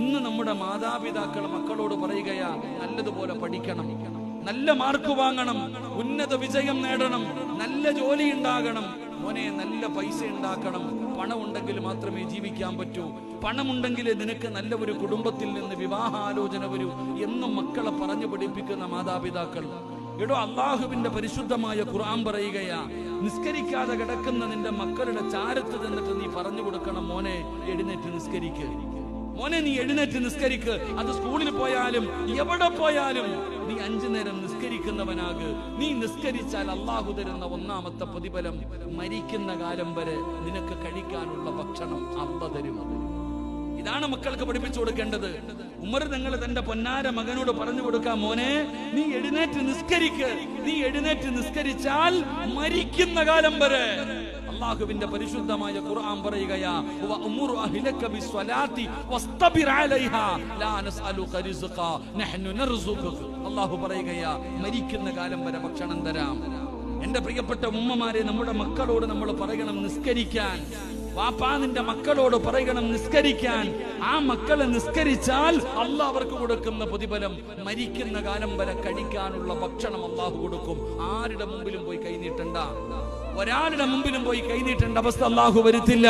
ഇന്ന് നമ്മുടെ മാതാപിതാക്കൾ മക്കളോട് പറയുകയാ, നല്ലതുപോലെ പഠിക്കണം, നല്ല മാർക്ക് വാങ്ങണം, ഉന്നത വിജയം നേടണം, നല്ല ജോലി ഉണ്ടാകണം, മോനെ നല്ല പൈസ ഉണ്ടാക്കണം, പണമുണ്ടെങ്കിൽ മാത്രമേ ജീവിക്കാൻ പറ്റൂ, പണമുണ്ടെങ്കിൽ നിനക്ക് നല്ല ഒരു കുടുംബത്തിൽ നിന്ന് വിവാഹാലോചന വരൂ എന്നും മക്കളെ പറഞ്ഞു പഠിപ്പിക്കുന്ന മാതാപിതാക്കൾ. എടോ, അള്ളാഹുവിന്റെ പരിശുദ്ധമായ ഖുർആൻ പറയുകയാ, നിസ്കരിക്കാതെ കിടക്കുന്ന നിന്റെ മക്കളുടെ ചാരത്ത് നിന്നിട്ട് നീ പറഞ്ഞു കൊടുക്കണം, മോനെ എഴുന്നേറ്റ് നിസ്കരിക്ക്, മോനെ നീ എഴുന്നേറ്റ് നിസ്കരിക്ക്. അത് സ്കൂളിൽ പോയാലും എവിടെ പോയാലും നീ 5 നേരം നിസ്കരിക്കുന്നവനാക്. നീ നിസ്കരിച്ചാൽ അള്ളാഹു തരുന്ന ഒന്നാമത്തെ പ്രതിഫലം, മരിക്കുന്ന കാലം വരെ നിനക്ക് കഴിക്കാനുള്ള ഭക്ഷണം അള്ളാഹു തരും. ഇതാണ് മക്കൾക്ക് പഠിപ്പിച്ചു കൊടുക്കേണ്ടത്. ഉമർ തങ്ങൾ തന്റെ പൊന്നാര മകനോട് പറഞ്ഞു കൊടുക്കാം, മോനെ നീ എഴുന്നേറ്റ് നിസ്കരിക്ക്, നീ എഴുന്നേറ്റ് നിസ്കരിച്ചാൽ മരിക്കുന്ന കാലം വരെ. അല്ലാഹുവിന്റെ പരിശുദ്ധമായ ഖുർആൻ പറയുകയാ, വഅമുറു അഹ്ലക ബിസ്സലാത്തി വസ്തബിർ അലൈഹാ ലാ നസ്അലുക റിസ്ഖ നഹ്നു നർസുഖുക. അല്ലാഹു പറയുകയാ, മരിക്കുന്ന കാലം വരെ ഭക്ഷണം തരാം. എന്റെ പ്രിയപ്പെട്ട ഉമ്മമാരെ, നമ്മുടെ മക്കളോട് നമ്മൾ പറയണം നിസ്കരിക്കാൻ. വാപ്പാ, നിന്റെ മക്കളോട് പറയണം നിസ്കരിക്കാൻ. ആ മക്കളെ നിസ്കരിച്ചാൽ അല്ലാഹു അവർക്ക് കൊടുക്കുന്ന പ്രതിഫലം, മരിക്കുന്ന കാലം വരെ കഴിക്കാനുള്ള ഭക്ഷണം അല്ലാഹു കൊടുക്കും. ആരുടെ മുമ്പിലും പോയി കൈനീട്ടണ്ട, ഒരാളുടെ മുമ്പിലും പോയി കൈനീട്ടേണ്ട അവസ്ഥ അല്ലാഹു വരുത്തില്ല.